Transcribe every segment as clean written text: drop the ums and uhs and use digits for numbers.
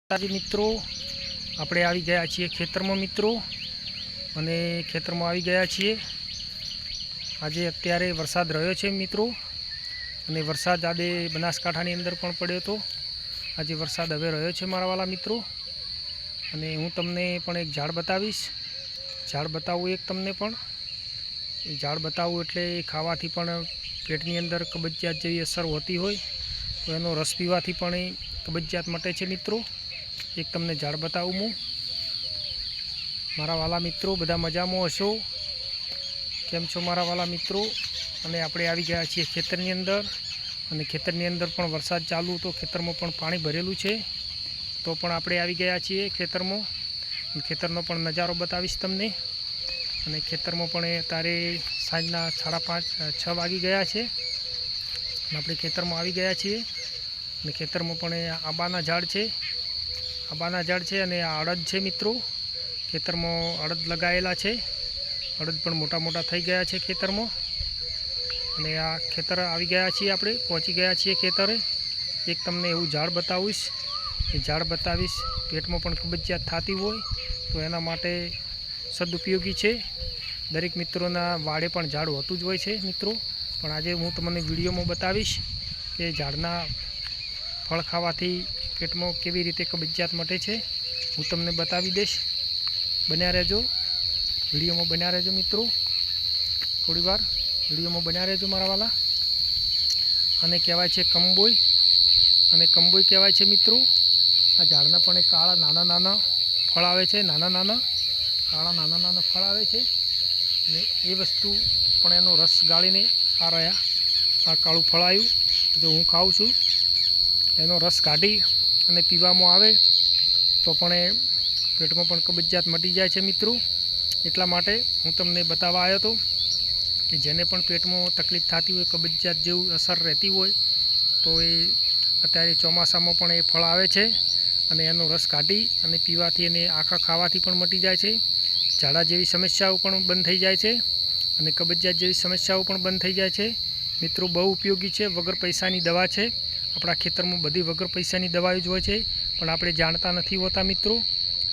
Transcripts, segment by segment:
આજે મિત્રો આપણે આવી ગયા છીએ ખેતરમાં મિત્રો અને ખેતરમાં આવી ગયા છીએ। આજે અત્યારે વરસાદ રહ્યો છે મિત્રો અને વરસાદ આજે બનાસકાંઠાની અંદર પણ પડ્યો હતો। આજે વરસાદ હવે રહ્યો છે મારા વાલા મિત્રો અને હું તમને પણ એક ઝાડ બતાવીશ। ઝાડ બતાવું એક તમને પણ એ ઝાડ બતાવું એટલે ખાવાથી પણ પેટની અંદર કબજિયાત જેવી અસર હોતી હોય તો એનો રસ પીવાથી પણ એ કબજિયાત મટે છે મિત્રો। एक तमने झाड़ बताऊँ हूँ मारा वाला मित्रों बधा मजामां हशो केम छो मारा वाला मित्रों। अने आपणे आवी गया छीए खेतरनी अंदर अने खेतरनी अंदर पण वरसाद चालू तो खेतरमां पण पाणी भरेलुं छे तो पण आपणे आवी गया छीए खेतरमां। खेतरनो पण नजारो बतावीश तमने। अने खेतरमां पण अत्यारे सांजना 5:30-6 वागी गया छे आपणे खेतरमां आवी गया छीए। अने खेतरमां पण आंबाना झाड़ छे आंबाना झाड़ है अने आ अड़द है मित्रों। खेतर में अड़द लगायेला है अड़द पण मोटा मोटा थई गया है खेतर में अने आ खेतर आवी गया छीए आपणे पहोंची गया छीए खेतरे। एक तमने एवुं झाड़ बतावीश ए झाड़ बतावीश पेट में पण कबजियात थती होय तो एना माटे सदुपयोगी है। दरेक मित्रोना वाड़े पण झाड़ होतुं ज होय छे मित्रों पण आजे हूँ तमने विडियो में बतावीश के झाड़ना फळ खावाथी पेट में केवी रीते कबजियात मटे छे हूँ तमने बतावी दईश। बन्या रहेजो विडियो में बन्या रहेजो मित्रों थोड़ी वार विडियो में बन्या रहेजो मारा वाला। आने कहेवाय छे कंबोई अने कंबोई कहेवाय छे मित्रों। आ झाड़ना पण काळा नाना नाना फळ आवे छे नाना नाना काळा नाना नाना फळ आवे छे अने ए वस्तु पण एनो रस गाळीने आ रह्या आ काळुं फळ आव्युं जो हूँ खाऊं छुं एनो रस काढी अने पीवामां आवे तो पण पेट में पण कबजियात मटी जाय छे मित्रों। एटला माटे हूँ तमने बतावा आव्यो तो कि जेने पण पेट में तकलीफ थती होय कबजियात जेवुं असर रहती होय तो ए अत्यारे चोमासामां पण ए फळ आवे छे अने एनो रस काढी अने पीवाथी अने आखा खावाथी पण मटी जाय छे। झाड़ा जेवी समस्याओं पण बंध थई जाय छे अने कबजियात जेवी समस्याओं पण बंध थई जाय छे मित्रों। बहु उपयोगी छे वगर पैसानी दवा छे। अपना खेतर में बधी वगर पैसानी दवाओं ज होय छे पण आपणे जाणता नथी होता मित्रों।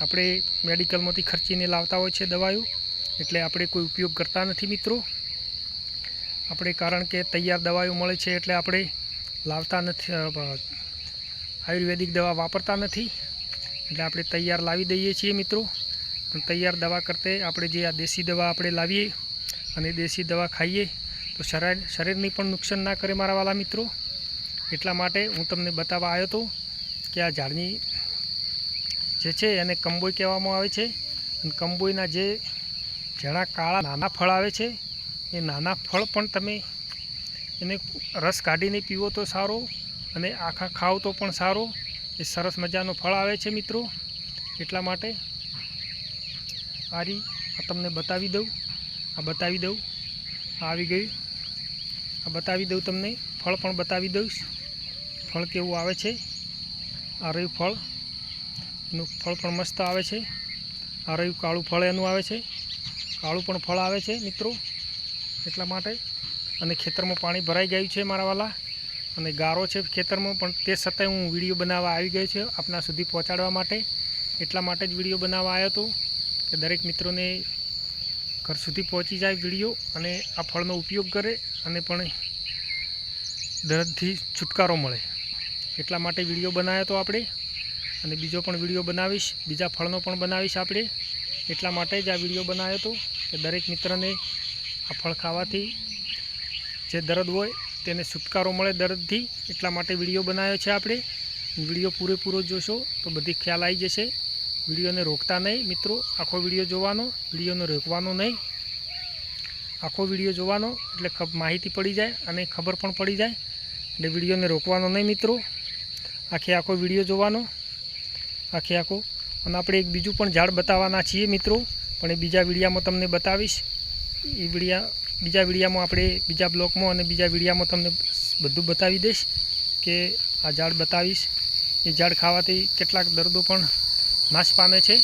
आपणे मेडिकल मांथी खर्चीने लावता होय छे दवाओं एटले आपणे कोई उपयोग करता नथी मित्रों। आपणे कारण के तैयार दवाओं मळे छे एटले आपणे लावता नथी आयुर्वेदिक दवा वापरता नथी एटले आपणे तैयार लावी दईए छीए मित्रों। पण तैयार दवा करते आपणे जे आ देशी दवा आपणे लावीए अने देशी दवा खाईए तो शरीरने पण नुकसान ना करे मारा वाला मित्रों। एटला माटे हूँ तमने बतावा आव्यो तो कि आ झाड़नी जे छे एने कंबोई कहेवामां आवे छे अने कंबोईना जे झीणा काळा नाना फळ आवे छे ए नाना फळ पण तमे एने रस काढीने पीवो तो सारो अने आखा खाओ तो पण सारो ए सरस मजानो फळ आवे छे मित्रों। एटला माटे आ तमने बतावी दऊं आ आवी गयुं आ बतावी दऊं तमने फळ पण बतावी दईश फळ केवुं आवे छे। आ रह्युं फळ एनुं फळ पण मस्त आवे छे। आ रह्युं काळुं फळ एनुं आवे छे काळुं पण फळ आवे छे मित्रों। एटला माटे अने खेतरमां पाणी भराई गयुं छे मारा वाला अने गारो छे खेतरमां पण ते छतांय हूँ विडियो बनाववा आवी गयो छे आपना सुधी पहोंचाडवा माटे। एटला माटे ज विडियो बनाववा आव्यो तो कि दरेक मित्रोने घर सुधी पहोंची जाय विडियो अने आ फळनो उपयोग करे अने पण दर्दथी छुटकारो मळे एटला माटे विडियो बनाव्यो तो आपणे अने बीजो पण विडियो बनावीश बीजा फळनो पण बनावीश आपणे। एटला माटे ज आ विडियो बनाव्यो तो कि दरेक मित्रने आ फळ खावाथी जे दर्द होय तेने छुटकारो मळे दर्दथी एटला माटे विडियो बनाव्यो छे आपणे। विडियो पूरेपूरो जोशो तो बधी ख्याल आई जशे। विडियोने रोकता नहीं मित्रों आखो विडियो जोवानो विडियोने रोकवानो नहीं आखो विडियो जोवानो एटले माहिती पड़ी जाए अने खबर पण पड़ी जाए एटले विडियोने रोकवानो नहीं मित्रों आखे आखो विडियो जोवानो आखे आखो। अने आपणे एक बीजुं पण झाड़ बताववाना छीए मित्रों पण ए बीजा विडियामां तमने बतावीश। ए बीजा विडियामां आपणे बीजा ब्लॉकमां अने बीजा विडियामां तमने बधुं बतावी दईश के आ झाड़ बतावीश। ए झाड़ खावाथी केटलाक दर्दो पण नाश पामे छे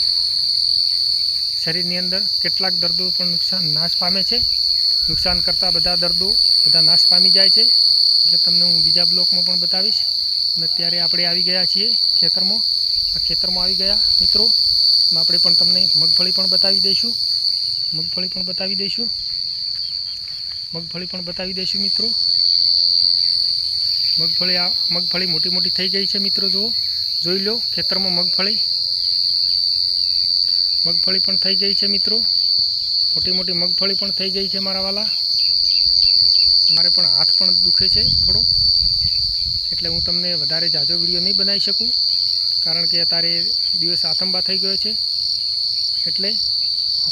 શરીરની અંદર કેટલાક દર્દો પણ નાશ પામે છે. નુકસાન કરતાં બધા દર્દો બધા નાશ પામી જાય છે. એટલે તમને હું બીજા બ્લોકમાં પણ બતાવીશ. અને અત્યારે આપણે આવી ગયા છીએ ખેતરમાં. આ ખેતરમાં આવી ગયા મિત્રો. આપણે પણ તમને મગફળી પણ બતાવી દઈશું. મગફળી પણ બતાવી દઈશું મિત્રો. મગફળી મોટી મોટી થઈ ગઈ છે મિત્રો. જોઈ લો ખેતરમાં મગફળી પણ થઈ ગઈ છે મિત્રો. મોટી મોટી મગફળી પણ થઈ ગઈ છે મારા વાલા. મારે પણ હાથ પણ દુખે છે થોડો, એટલે હું તમને વધારે ઝાઝો વિડીયો નહીં બનાવી શકું, કારણ કે અત્યારે દિવસ આથંબા થઈ ગયો છે. એટલે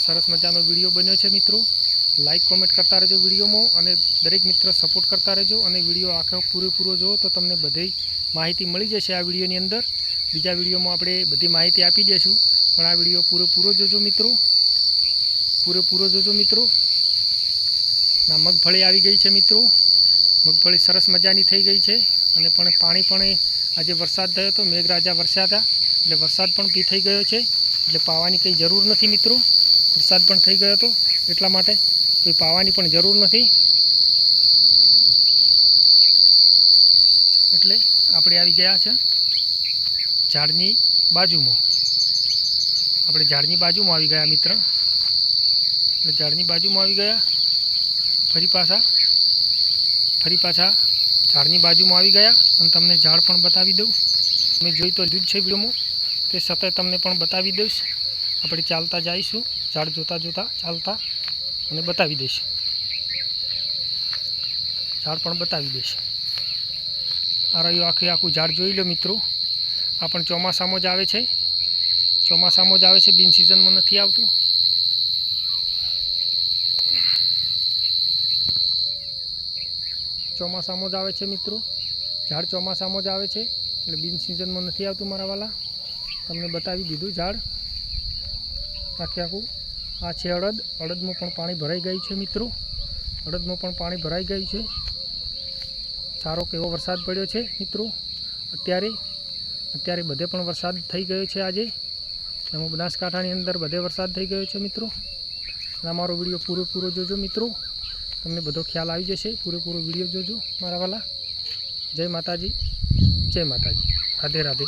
સરસ મજાનો વિડીયો બન્યો છે મિત્રો. લાઈક કોમેન્ટ કરતા રહેજો વિડીયોમાં, અને દરેક મિત્ર સપોર્ટ કરતા રહેજો. અને વિડીયો આખો પૂરેપૂરો જુઓ તો તમને બધી માહિતી મળી જશે આ વિડીયોની અંદર. બીજા વિડીયોમાં આપણે બધી માહિતી આપી દઈશું, પણ આ વિડીયો પૂરેપૂરો જોજો મિત્રો. ના મગફળી આવી ગઈ છે મિત્રો. મગફળી સરસ મજાની થઈ ગઈ છે. અને પણ પાણી પણ આજે વરસાદ થયો હતો, મેઘરાજા વરસ્યા હતા, એટલે વરસાદ પણ થઈ ગયો છે. એટલે પાવાની કંઈ જરૂર નથી મિત્રો. વરસાદ પણ થઈ ગયો હતો એટલા માટે કોઈ પાવાની પણ જરૂર નથી. એટલે આપણે આવી ગયા છે ઝાડની બાજુમાં. આવી ગયા મિત્ર. એટલે ઝાડની બાજુમાં આવી ગયા. ફરી પાછા ઝાડની બાજુમાં આવી ગયા. અને તમને ઝાડ પણ બતાવી દઉં. મેં જોઈ તો લીધું જ છે વિડીયોમાં, તે છતાંય તમને પણ બતાવી દઈશ. આપણે ચાલતા જઈશું, ઝાડ જોતા ચાલતા, અને બતાવી દઈશ. ઝાડ પણ બતાવી દઈશ. આ રહ્યું આખું ઝાડ જોઈ લો મિત્રો. આ પણ ચોમાસામાં જ આવે છે, બિન સિઝનમાં નથી આવતું. ચોમાસામાં જ આવે છે મિત્રો. ઝાડ ચોમાસામાં જ આવે છે, એટલે બિન સિઝનમાં નથી આવતું મારા વાલા. તમને બતાવી દીધું ઝાડ આખું. આ છે અડદમાં પણ પાણી ભરાઈ ગયું છે મિત્રો. સારો કેવો વરસાદ પડ્યો છે મિત્રો. અત્યારે બધે પણ વરસાદ થઈ ગયો છે આજે. એમાં બનાસકાંઠાની અંદર બધે વરસાદ થઈ ગયો છે મિત્રો. અને અમારો વિડીયો પૂરેપૂરો જોજો મિત્રો. તમને બધો ખ્યાલ આવી જશે. પૂરેપૂરો વિડીયો જોજો મારા વાલા. જય માતાજી. રાધે રાધે.